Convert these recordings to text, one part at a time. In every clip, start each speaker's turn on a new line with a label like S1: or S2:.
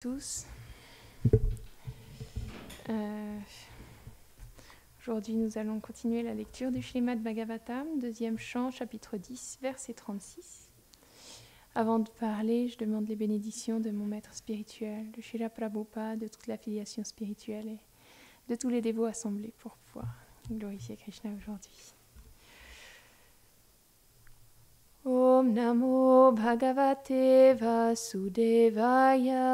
S1: Tous. Aujourd'hui, nous allons continuer la lecture du Śrīmad Bhagavatam, deuxième chant, chapitre 10, verset 36. Avant de parler, je demande les bénédictions de mon maître spirituel, de Srila Prabhupada, de toute l'affiliation spirituelle et de tous les dévots assemblés pour pouvoir glorifier Krishna aujourd'hui. Om Namo Bhagavate Vasudevaya.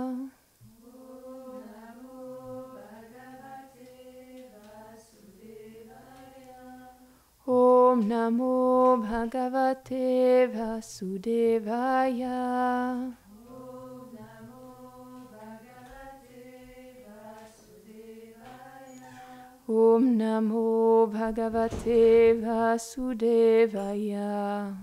S1: Om Namo Bhagavate Vasudevaya.
S2: Om Namo Bhagavate Vasudevaya.
S1: Om Namo Bhagavate Vasudevaya.
S2: Om Namo Bhagavate Vasudevaya.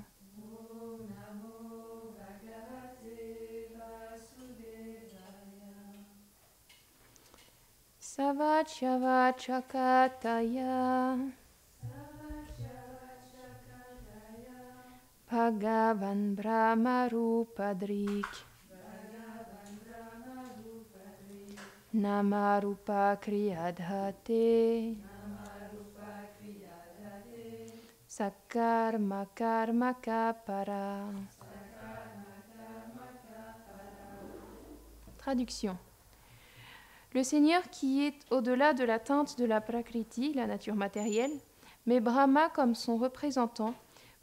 S1: Savachavachakataya. Bhagavan Brahma Rupadrik. Namarupa Kriyadhate. Sakarma Karma Kapara. Traduction. Le Seigneur qui est au-delà de l'atteinte de la Prakriti, la nature matérielle, met Brahma comme son représentant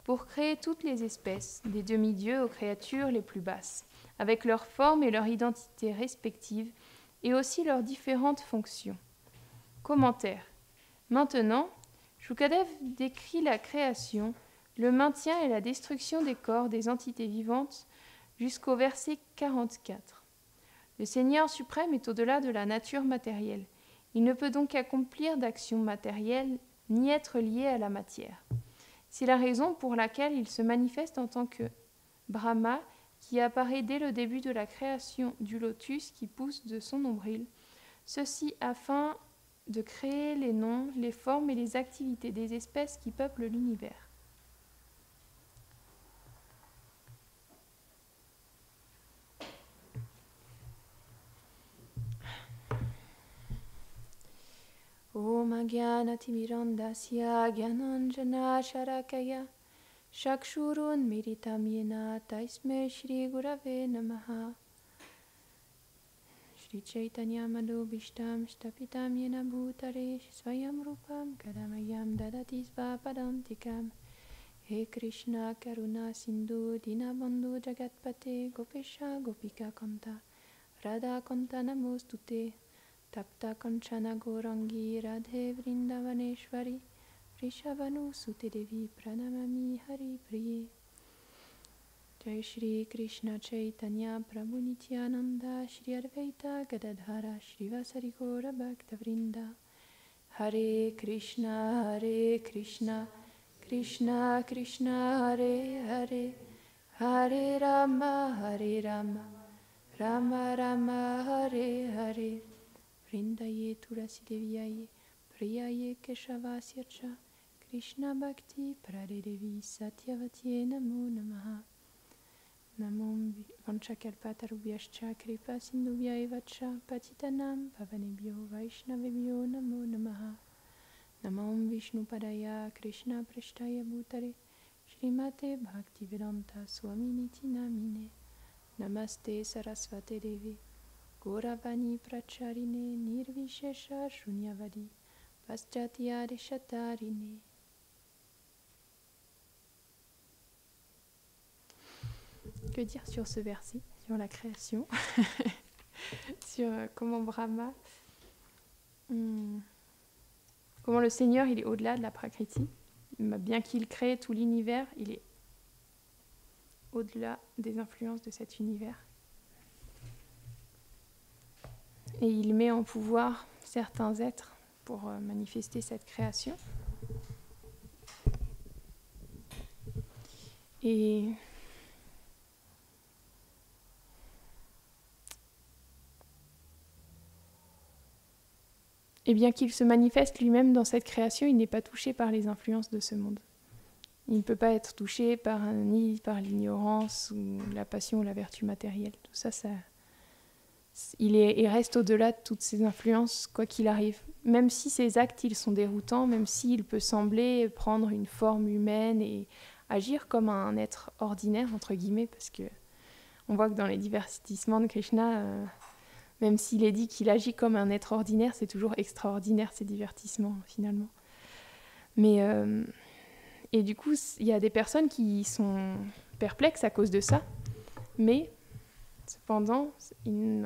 S1: pour créer toutes les espèces, des demi-dieux aux créatures les plus basses, avec leur forme et leur identité respectives, et aussi leurs différentes fonctions. Commentaire. Maintenant, Shukadev décrit la création, le maintien et la destruction des corps des entités vivantes jusqu'au verset 44. Le Seigneur suprême est au-delà de la nature matérielle. Il ne peut donc accomplir d'actions matérielles ni être lié à la matière. C'est la raison pour laquelle il se manifeste en tant que Brahma, qui apparaît dès le début de la création du lotus qui pousse de son nombril, ceci afin de créer les noms, les formes et les activités des espèces qui peuplent l'univers. Om Agyanatimirandasya Gyananjana Sharakaya Shakshurun Miritam Yena Taisme Shri Gurave Namaha Shri Chaitanya Madhubhishtam Shtapitam Yena Bhutare Swayam Rupam Kadamayam Dadati Svapadantikam He Krishna Karuna Sindhu Dinabandhu Jagatpate Gopesha Gopika Kanta Radha Kanta Namostute Tapta Kanchana Gorangi Radhe Vrindavaneshwari Rishabhanu Sute Devi Pranamami Hari Priye Jai Shri Krishna Chaitanya Prabhu Nityananda Shri Advaita Gadadhara Shri Vasari Gaura Bhakta Vrinda Hare Krishna Krishna Krishna Hare Hare Hare Rama Rama Rama Hare Hare Vrindaye Tulasi Deviyaye Priyaye Keshavasyacha Krishna Bhakti Pradedevi Satyavatiye Namo Namaha Namo Vanchakalpatarubhyascha Kripa Sindhubhya Evacha Patitanam Pavanebhyo Vaishnavebhyo Namo Namaha Namo Vishnupadaya Krishna Prashtaya Bhutare Shrimate Bhaktivedanta Swaminiti Namine Namaste Sarasvate Devi Gauravani Pracharine Nirvishesha Shunyavadi Paschatya Deshatarine. Que dire sur ce verset, sur la création, sur comment Brahma, comment le Seigneur il est au-delà de la Prakriti, bien qu'il crée tout l'univers, il est au-delà des influences de cet univers. Et il met en pouvoir certains êtres pour manifester cette création. Et bien qu'il se manifeste lui-même dans cette création, il n'est pas touché par les influences de ce monde. Il ne peut pas être touché ni par l'ignorance ou la passion ou la vertu matérielle. Tout ça, il reste au-delà de toutes ces influences, quoi qu'il arrive. Même si ses actes ils sont déroutants, même s'il peut sembler prendre une forme humaine et agir comme un être ordinaire, entre guillemets, parce que on voit que dans les divertissements de Krishna, même s'il est dit qu'il agit comme un être ordinaire, c'est toujours extraordinaire ces divertissements, finalement. Mais, et du coup, il y a des personnes qui sont perplexes à cause de ça, mais cependant, il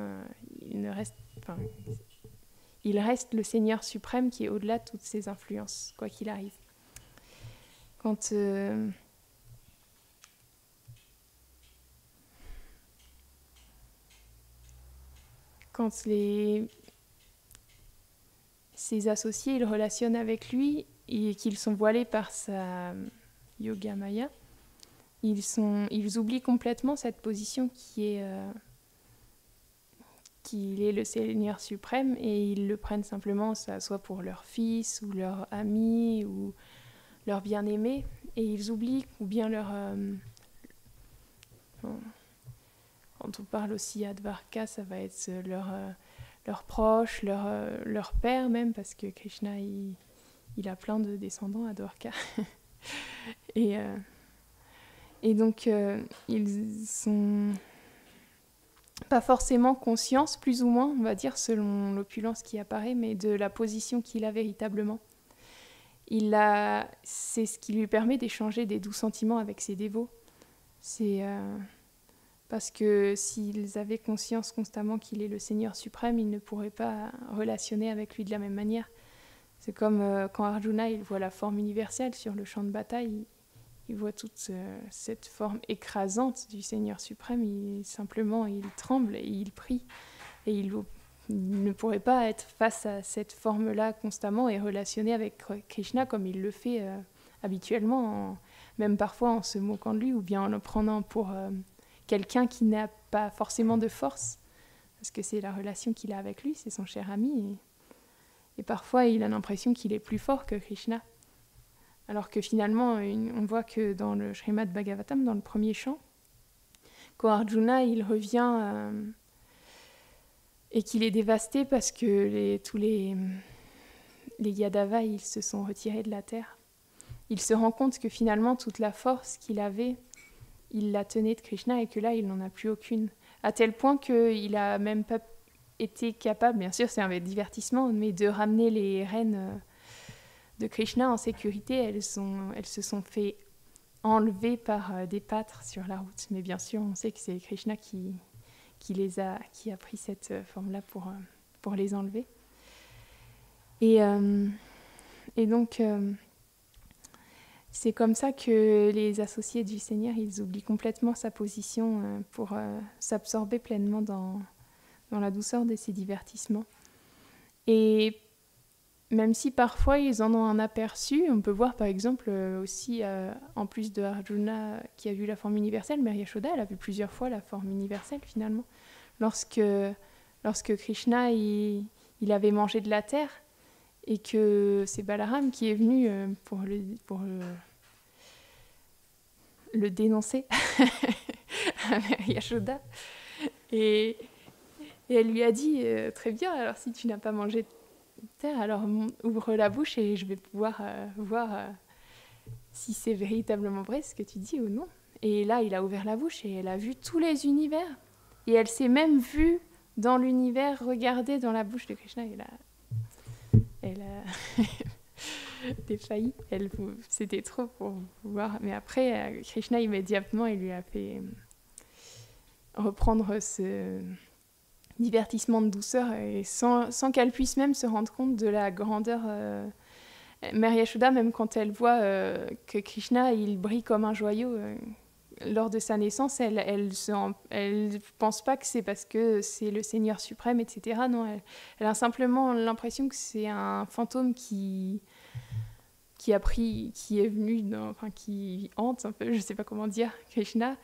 S1: reste le Seigneur suprême qui est au-delà de toutes ces influences, quoi qu'il arrive. Quand ses associés ils relationnent avec lui et qu'ils sont voilés par sa yoga maya, ils oublient complètement cette position qu'il est le Seigneur suprême et ils le prennent simplement soit pour leur fils ou leur ami ou leur bien-aimé et ils oublient ou bien quand on parle aussi à Dvarka, ça va être leurs proches, leur père même, parce que Krishna, il a plein de descendants à Dvarka. et donc, ils sont pas forcément conscients, plus ou moins, on va dire, selon l'opulence qui apparaît, mais de la position qu'il a véritablement. C'est ce qui lui permet d'échanger des doux sentiments avec ses dévots. C'est... parce que s'ils avaient conscience constamment qu'il est le Seigneur suprême, ils ne pourraient pas relationner avec lui de la même manière. C'est comme quand Arjuna il voit la forme universelle sur le champ de bataille, il voit toute cette forme écrasante du Seigneur suprême, il tremble et il prie. Et il ne pourrait pas être face à cette forme-là constamment et relationner avec Krishna comme il le fait habituellement, même parfois en se moquant de lui ou bien en le prenant pour... quelqu'un qui n'a pas forcément de force, parce que c'est la relation qu'il a avec lui, c'est son cher ami, et parfois il a l'impression qu'il est plus fort que Krishna. Alors que finalement, on voit que dans le Srimad Bhagavatam, dans le premier chant, quand Arjuna il revient et qu'il est dévasté parce que tous les Yadavas ils se sont retirés de la terre, il se rend compte que finalement toute la force qu'il avait, il la tenait de Krishna et que là, il n'en a plus aucune. À tel point qu'il n'a même pas été capable, bien sûr, c'est un divertissement, mais de ramener les reines de Krishna en sécurité. Elles se sont fait enlever par des pâtres sur la route. Mais bien sûr, on sait que c'est Krishna qui a pris cette forme-là pour les enlever. Et donc... c'est comme ça que les associés du Seigneur, ils oublient complètement sa position pour s'absorber pleinement dans la douceur de ses divertissements. Et même si parfois ils en ont un aperçu, on peut voir par exemple aussi, en plus de Arjuna qui a vu la forme universelle, Mère Yashoda, elle a vu plusieurs fois la forme universelle finalement. Lorsque Krishna il avait mangé de la terre, et que c'est Balaram qui est venu pour le dénoncer à Mère Yashoda. Et elle lui a dit très bien, alors si tu n'as pas mangé de terre, alors ouvre la bouche et je vais pouvoir voir si c'est véritablement vrai ce que tu dis ou non. Et là, il a ouvert la bouche et elle a vu tous les univers. Et elle s'est même vue dans l'univers regarder dans la bouche de Krishna. Et là, elle a défailli. C'était trop pour voir. Mais après, Krishna, immédiatement, il lui a fait reprendre ce divertissement de douceur et sans qu'elle puisse même se rendre compte de la grandeur. Mère Yashoda, même quand elle voit que Krishna, il brille comme un joyau lors de sa naissance, elle pense pas que c'est parce que c'est le Seigneur suprême, etc. Non, elle a simplement l'impression que c'est un fantôme qui est venu, qui hante un peu, je sais pas comment dire, Krishna.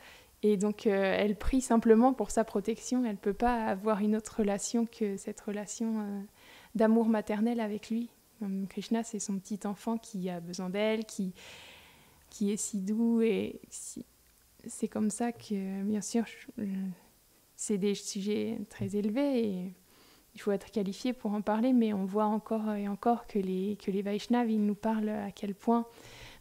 S1: Et donc elle prie simplement pour sa protection. Elle peut pas avoir une autre relation que cette relation d'amour maternel avec lui. Krishna, c'est son petit enfant qui a besoin d'elle, qui est si doux et c'est comme ça que, bien sûr, c'est des sujets très élevés et il faut être qualifié pour en parler, mais on voit encore et encore que les Vaishnavas, ils nous parlent à quel point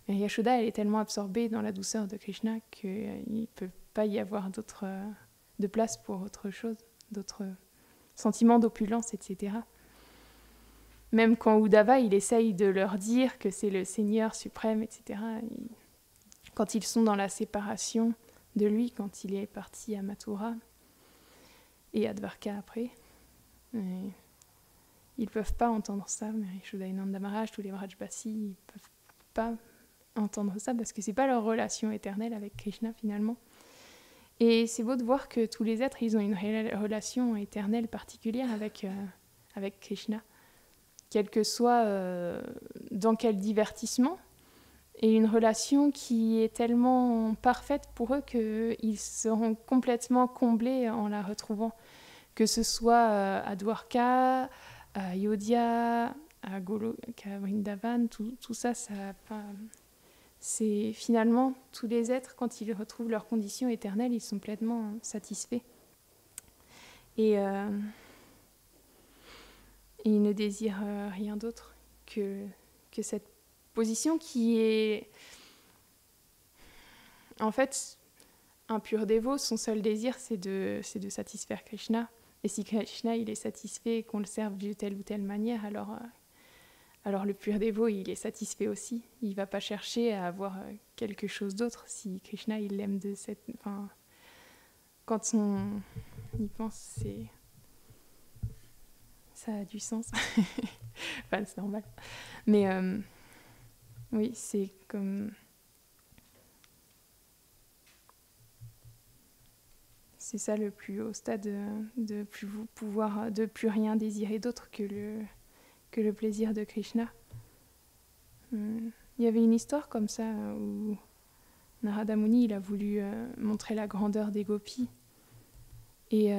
S1: Yashoda, elle est tellement absorbée dans la douceur de Krishna qu'il ne peut pas y avoir de place pour autre chose, d'autres sentiments d'opulence, etc. Même quand Uddhava, il essaye de leur dire que c'est le Seigneur suprême, etc., quand ils sont dans la séparation de lui, quand il est parti à Mathura et à Dvarka après, ils ne peuvent pas entendre ça. Yashoda et Nanda Maharaj, tous les Vrajbasi, ils ne peuvent pas entendre ça parce que ce n'est pas leur relation éternelle avec Krishna finalement. Et c'est beau de voir que tous les êtres, ils ont une relation éternelle particulière avec Krishna, quel que soit dans quel divertissement, et une relation qui est tellement parfaite pour eux qu'ils seront complètement comblés en la retrouvant, que ce soit à Dwarka, à Ayodhya, à Goloka, Vrindavan, tout ça, c'est finalement tous les êtres, quand ils retrouvent leur condition éternelle, ils sont pleinement satisfaits. Et ils ne désirent rien d'autre que cette position qui est... En fait, un pur dévot, son seul désir, c'est de satisfaire Krishna. Et si Krishna, il est satisfait et qu'on le serve de telle ou telle manière, alors le pur dévot, il est satisfait aussi. Il ne va pas chercher à avoir quelque chose d'autre. Si Krishna, il l'aime de cette... Enfin, quand on y pense, ça a du sens. Enfin, c'est normal. Mais oui, c'est comme... C'est ça le plus haut stade de plus rien désirer d'autre que le plaisir de Krishna. Il y avait une histoire comme ça où Narada Muni, il a voulu montrer la grandeur des gopis. Et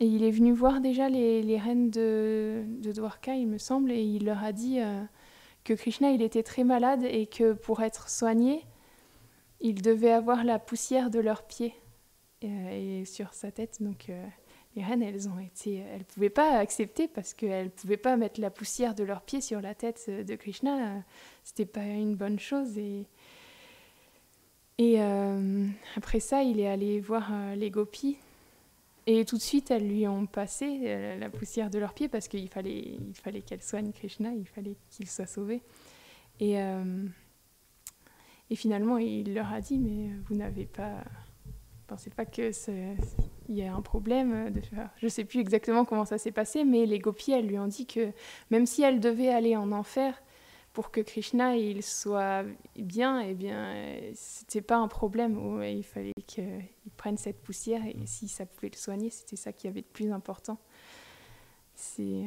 S1: il est venu voir déjà les reines de Dwarka, il me semble, et il leur a dit que Krishna, il était très malade et que pour être soigné, il devait avoir la poussière de leurs pieds et sur sa tête. Donc les reines, elles pouvaient pas accepter parce qu'elles pouvaient pas mettre la poussière de leurs pieds sur la tête de Krishna. C'était pas une bonne chose. Et après ça, il est allé voir les gopis. Et tout de suite, elles lui ont passé la poussière de leurs pieds parce qu'il fallait qu'elle soigne Krishna, il fallait qu'il soit sauvé. Et finalement, il leur a dit, mais vous n'avez pas... Pensez pas qu'il y a un problème de faire... Je ne sais plus exactement comment ça s'est passé, mais les gopis, elles lui ont dit que même si elle devait aller en enfer pour que Krishna il soit bien, eh bien, c'était pas un problème. Il fallait qu'il prenne cette poussière et si ça pouvait le soigner, c'était ça qui avait de plus important. C'est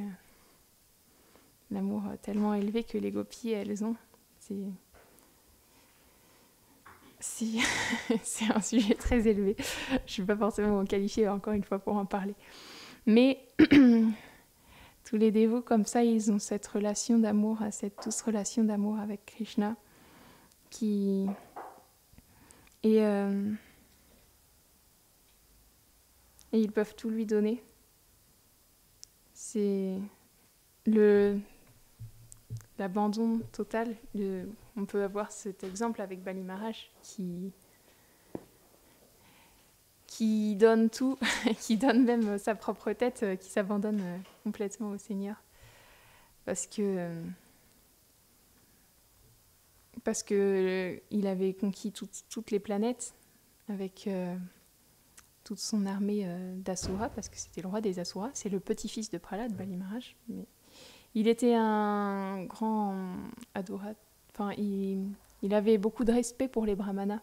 S1: l'amour tellement élevé que les gopis, elles ont. C'est un sujet très élevé. Je ne suis pas forcément qualifiée, encore une fois, pour en parler. Mais tous les dévots, comme ça, ils ont cette relation d'amour, cette douce relation d'amour avec Krishna. Et ils peuvent tout lui donner. C'est l'abandon total. On peut avoir cet exemple avec Bali Maharaj qui donne tout, qui donne même sa propre tête, qui s'abandonne complètement au Seigneur. Parce que il avait conquis toutes les planètes avec toute son armée d'Asura, parce que c'était le roi des Asuras. C'est le petit-fils de Prahlad, Bali Maharaj. Mais il était un grand adorateur. Enfin, il avait beaucoup de respect pour les brahmanas.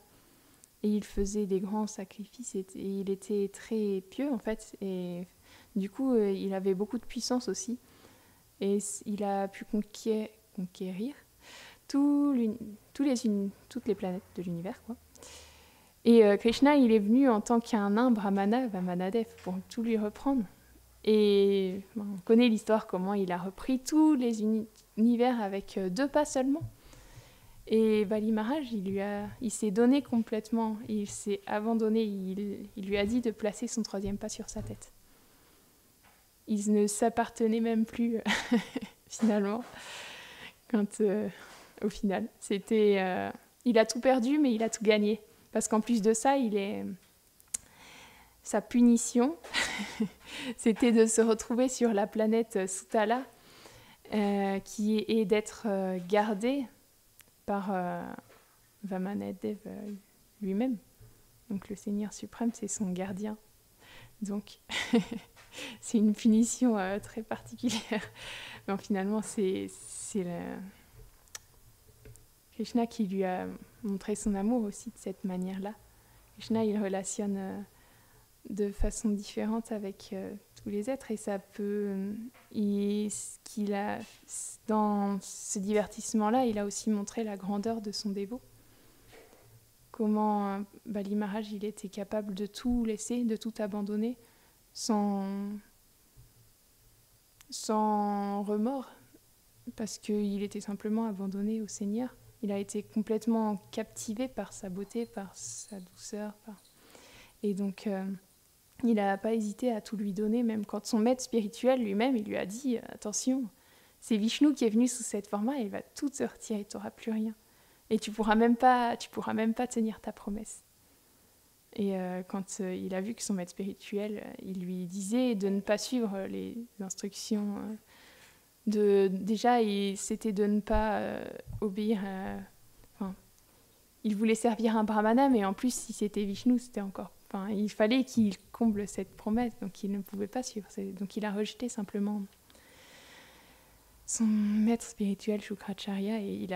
S1: Et il faisait des grands sacrifices. Et il était très pieux, en fait. Et du coup, il avait beaucoup de puissance aussi. Et il a pu conquérir toutes les planètes de l'univers, quoi. Et Krishna, il est venu en tant qu'un nain brahmana, Vamanadev, pour tout lui reprendre. Et on connaît l'histoire, comment il a repris tous les univers avec 2 pas seulement. Et Bali Maharaj, il s'est donné complètement, il s'est abandonné, il lui a dit de placer son troisième pas sur sa tête. Il ne s'appartenait même plus, finalement, au final. Il a tout perdu, mais il a tout gagné. Parce qu'en plus de ça, sa punition, c'était de se retrouver sur la planète Sutala, qui est d'être gardé par Vamanadev lui-même. Donc le Seigneur suprême, c'est son gardien. Donc c'est une punition très particulière. Mais finalement, c'est Krishna qui lui a montré son amour aussi de cette manière-là. Krishna, il relationne de façon différente avec tous les êtres et ça peut... dans ce divertissement-là, il a aussi montré la grandeur de son dévot. Comment Bali Maharaj, il était capable de tout laisser, de tout abandonner sans remords, parce qu'il était simplement abandonné au Seigneur. Il a été complètement captivé par sa beauté, par sa douceur. Et donc, il n'a pas hésité à tout lui donner, même quand son maître spirituel lui-même, il lui a dit « Attention, c'est Vishnu qui est venu sous cette forme-là, il va tout te retirer, tu n'auras plus rien. Et tu pourras même pas tenir ta promesse. » Et quand il a vu que son maître spirituel, il lui disait de ne pas suivre les instructions, c'était de ne pas obéir à... il voulait servir un brahmana, mais en plus, si c'était Vishnu, c'était encore... il fallait qu'il comble cette promesse, donc il ne pouvait pas suivre. Donc il a rejeté simplement son maître spirituel, Shukracharya, et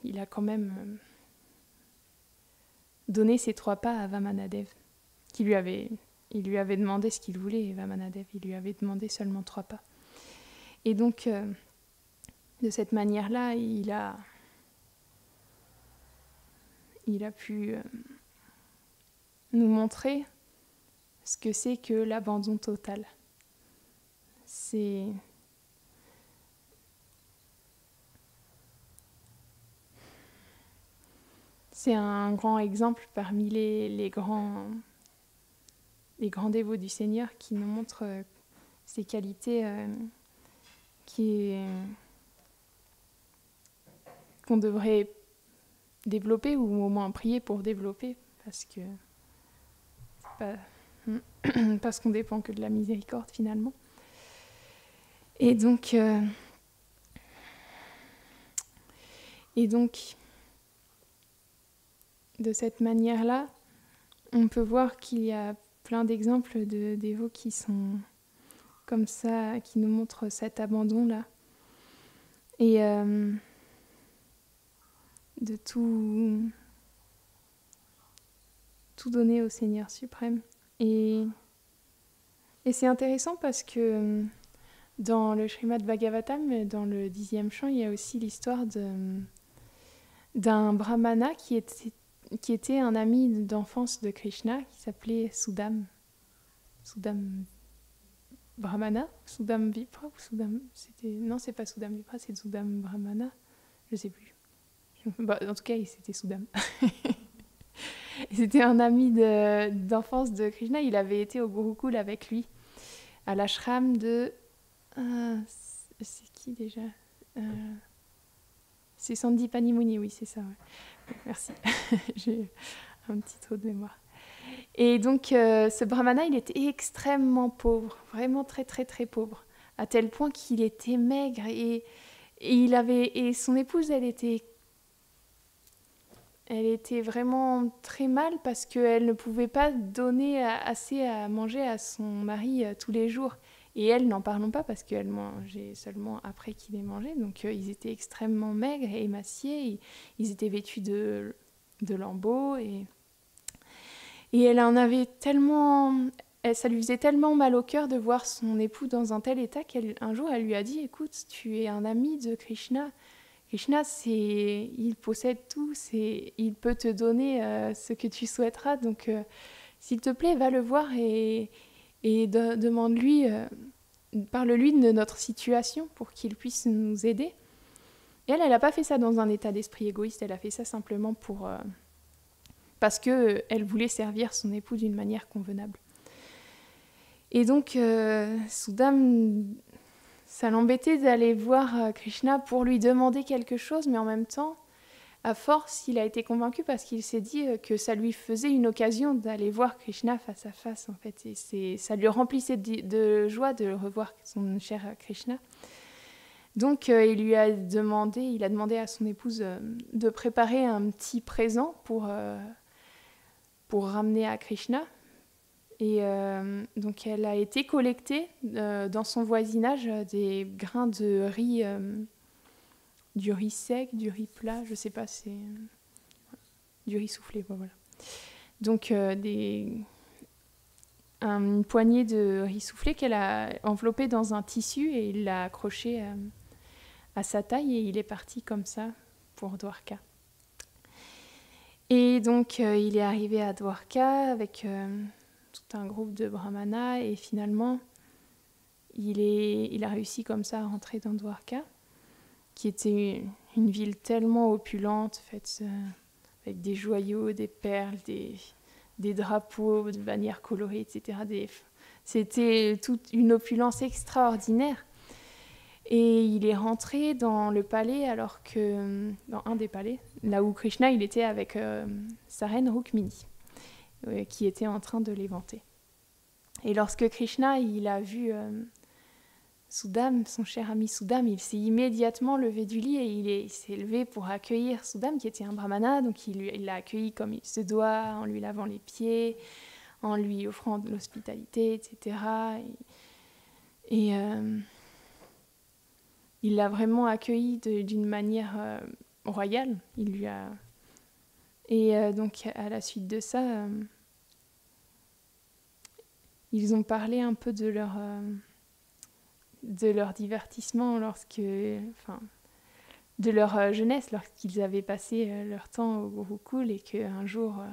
S1: il a quand même donné ses 3 pas à Vamanadev, il lui avait demandé ce qu'il voulait, et Vamanadev, il lui avait demandé seulement 3 pas. Et donc, de cette manière-là, il a pu nous montrer ce que c'est que l'abandon total. C'est un grand exemple parmi les grands dévots du Seigneur qui nous montrent ces qualités qu'on devrait développer ou au moins prier pour développer, parce qu'on dépend que de la miséricorde finalement. Et donc de cette manière-là, on peut voir qu'il y a plein d'exemples de dévots qui sont comme ça, qui nous montrent cet abandon-là. Et de tout donner au Seigneur suprême. Et c'est intéressant parce que dans le Srimad Bhagavatam, dans le 10e chant, il y a aussi l'histoire d'un brahmana qui était un ami d'enfance de Krishna, qui s'appelait Sudam Brahmana, Sudam Vipra, ou Sudam... Non, c'est pas Sudam Vipra, c'est Sudam Brahmana, je sais plus. En tout cas, c'était Sudam. C'était un ami d'enfance de Krishna, il avait été au Gurukul avec lui, à l'ashram de... c'est qui déjà c'est Sandipani Muni, oui, c'est ça. Ouais. Merci, j'ai un petit trou de mémoire. Et donc, ce brahmana, il était extrêmement pauvre, vraiment très, très, très pauvre, à tel point qu'il était maigre et son épouse, elle était vraiment très mal parce qu'elle ne pouvait pas donner assez à manger à son mari tous les jours. Et elle, n'en parlons pas parce qu'elle mangeait seulement après qu'il ait mangé. Donc ils étaient extrêmement maigres et émaciés. Ils étaient vêtus de lambeaux. Et elle en avait tellement... Ça lui faisait tellement mal au cœur de voir son époux dans un tel état qu'un jour, elle lui a dit « Écoute, tu es un ami de Krishna. Krishna, il possède tout. Il peut te donner ce que tu souhaiteras. Donc, s'il te plaît, va le voir et demande-lui, parle-lui de notre situation pour qu'il puisse nous aider. » Et elle n'a pas fait ça dans un état d'esprit égoïste, elle a fait ça simplement parce qu'elle voulait servir son époux d'une manière convenable. Et donc, Sudam, ça l'embêtait d'aller voir Krishna pour lui demander quelque chose, mais en même temps, à force, il a été convaincu parce qu'il s'est dit que ça lui faisait une occasion d'aller voir Krishna face à face, en fait. Et ça lui remplissait de joie de revoir son cher Krishna. Donc, il a demandé à son épouse de préparer un petit présent pour ramener à Krishna. Et donc, elle a été collecter dans son voisinage des grains de riz, du riz sec, du riz plat, je sais pas, c'est du riz soufflé, voilà. Donc, une poignée de riz soufflé qu'elle a enveloppé dans un tissu et il l'a accroché à sa taille et il est parti comme ça pour Dwarka. Et donc, il est arrivé à Dwarka avec tout un groupe de brahmanas et finalement, il a réussi comme ça à rentrer dans Dwarka, qui était une ville tellement opulente, faite avec des joyaux, des perles, des drapeaux, des bannières colorées, etc. C'était toute une opulence extraordinaire. Et il est rentré dans le palais, dans un des palais, là où Krishna il était avec sa reine Rukmini, qui était en train de l'éventer. Et lorsque Krishna il a vu Sudam, son cher ami Sudam, il s'est immédiatement levé du lit et il s'est levé pour accueillir Sudam, qui était un brahmana. Donc il l'a accueilli comme il se doit, en lui lavant les pieds, en lui offrant de l'hospitalité, etc. Et il l'a vraiment accueilli d'une manière royale. Et donc, à la suite de ça, ils ont parlé un peu de leur divertissement de leur jeunesse, lorsqu'ils avaient passé leur temps au Gurukul et qu'un jour,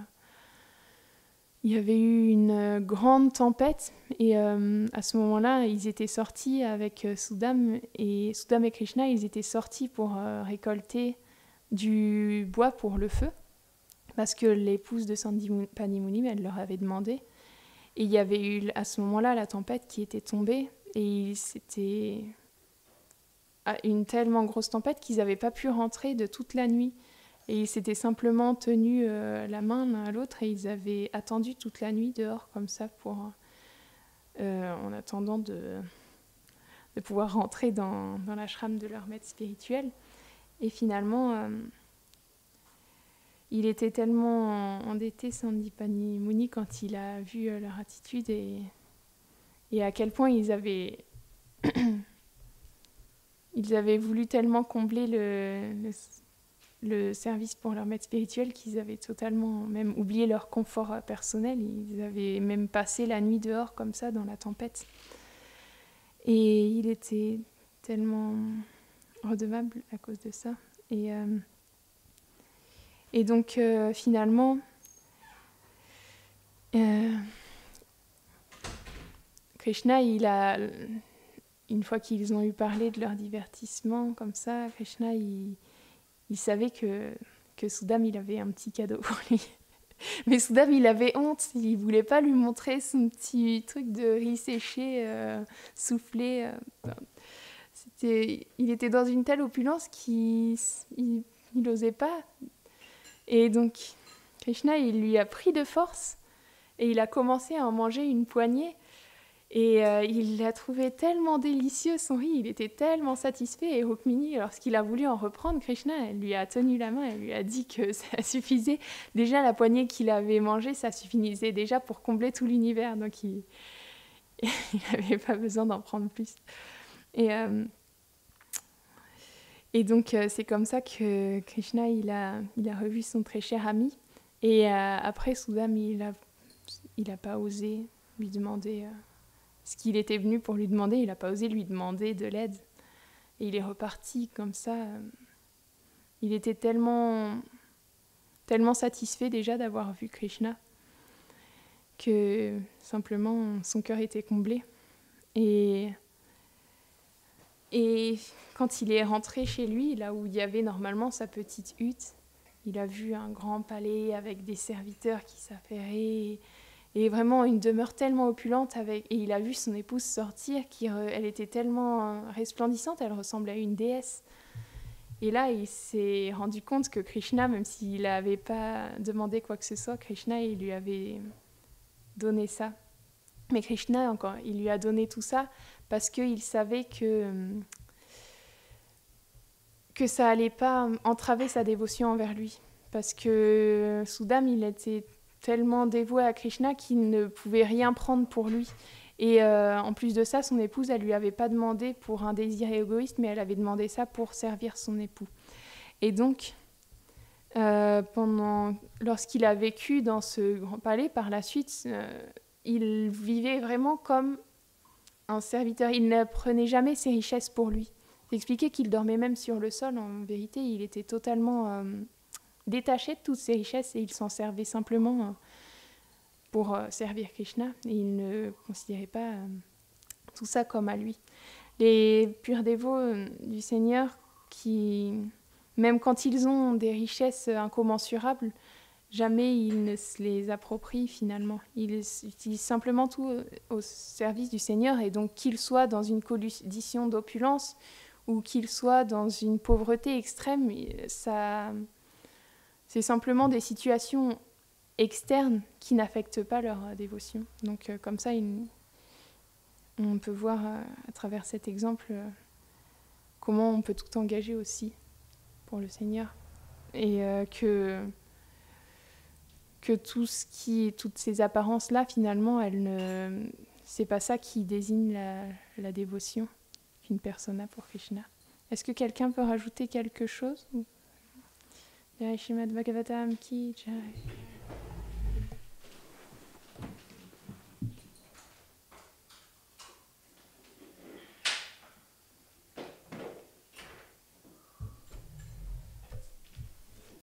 S1: il y avait eu une grande tempête et à ce moment-là, ils étaient sortis avec Sudam et Krishna, ils étaient sortis pour récolter du bois pour le feu parce que l'épouse de Sandipani Muni, elle leur avait demandé. Et il y avait eu à ce moment-là la tempête qui était tombée et c'était une tellement grosse tempête qu'ils n'avaient pas pu rentrer de toute la nuit. Et ils s'étaient simplement tenus la main l'un à l'autre et ils avaient attendu toute la nuit dehors comme ça en attendant de pouvoir rentrer dans l'ashram de leur maître spirituel. Et finalement, il était tellement endetté, Sandipani Muni, quand il a vu leur attitude et à quel point ils avaient voulu tellement combler le service pour leur maître spirituel qu'ils avaient totalement même oublié leur confort personnel. Ils avaient même passé la nuit dehors comme ça dans la tempête. Et il était tellement redevable à cause de ça. Et donc finalement, Krishna, une fois qu'ils ont eu parlé de leur divertissement comme ça, Krishna, il savait que Sudam, il avait un petit cadeau pour lui. Mais Sudam, il avait honte, il voulait pas lui montrer son petit truc de riz séché, soufflé. Il était dans une telle opulence qu'il n'osait pas. Et donc, Krishna, il lui a pris de force et il a commencé à en manger une poignée. Et il l'a trouvé tellement délicieux, son riz, il était tellement satisfait. Et Rukmini, lorsqu'il a voulu en reprendre, Krishna, elle lui a tenu la main, elle lui a dit que ça suffisait. Déjà, la poignée qu'il avait mangée, ça suffisait déjà pour combler tout l'univers. Donc, il n'avait pas besoin d'en prendre plus. Et donc, c'est comme ça que Krishna, il a revu son très cher ami. Et après, Sudam, il a pas osé lui demander ce qu'il était venu pour lui demander. Il n'a pas osé lui demander de l'aide. Et il est reparti comme ça. Il était tellement satisfait déjà d'avoir vu Krishna que simplement son cœur était comblé. Et quand il est rentré chez lui, là où il y avait normalement sa petite hutte, il a vu un grand palais avec des serviteurs qui s'affairaient et vraiment une demeure tellement opulente. Et il a vu son épouse sortir, elle était tellement resplendissante, elle ressemblait à une déesse. Et là, il s'est rendu compte que Krishna, même s'il n'avait pas demandé quoi que ce soit, Krishna, il lui avait donné ça. Mais Krishna, encore, il lui a donné tout ça parce qu'il savait que ça allait pas entraver sa dévotion envers lui. Parce que Sudam, il était tellement dévoué à Krishna qu'il ne pouvait rien prendre pour lui. Et en plus de ça, son épouse, elle lui avait pas demandé pour un désir égoïste, mais elle avait demandé ça pour servir son époux. Et donc, lorsqu'il a vécu dans ce grand palais, par la suite, il vivait vraiment comme un serviteur. Il ne prenait jamais ses richesses pour lui. C'est expliqué qu'il dormait même sur le sol. En vérité, il était totalement détaché de toutes ses richesses et il s'en servait simplement pour servir Krishna. Et il ne considérait pas tout ça comme à lui. Les purs dévots du Seigneur, qui, même quand ils ont des richesses incommensurables, jamais ils ne se les approprient finalement. Ils utilisent simplement tout au service du Seigneur, et donc qu'ils soient dans une condition d'opulence ou qu'ils soient dans une pauvreté extrême, c'est simplement des situations externes qui n'affectent pas leur dévotion. Donc comme ça, on peut voir à travers cet exemple comment on peut tout engager aussi pour le Seigneur. Et que toutes ces apparences-là, finalement, c'est pas ça qui désigne la dévotion qu'une personne a pour Krishna. Est-ce que quelqu'un peut rajouter quelque chose? Jai Shrimad Bhagavatam ki jai.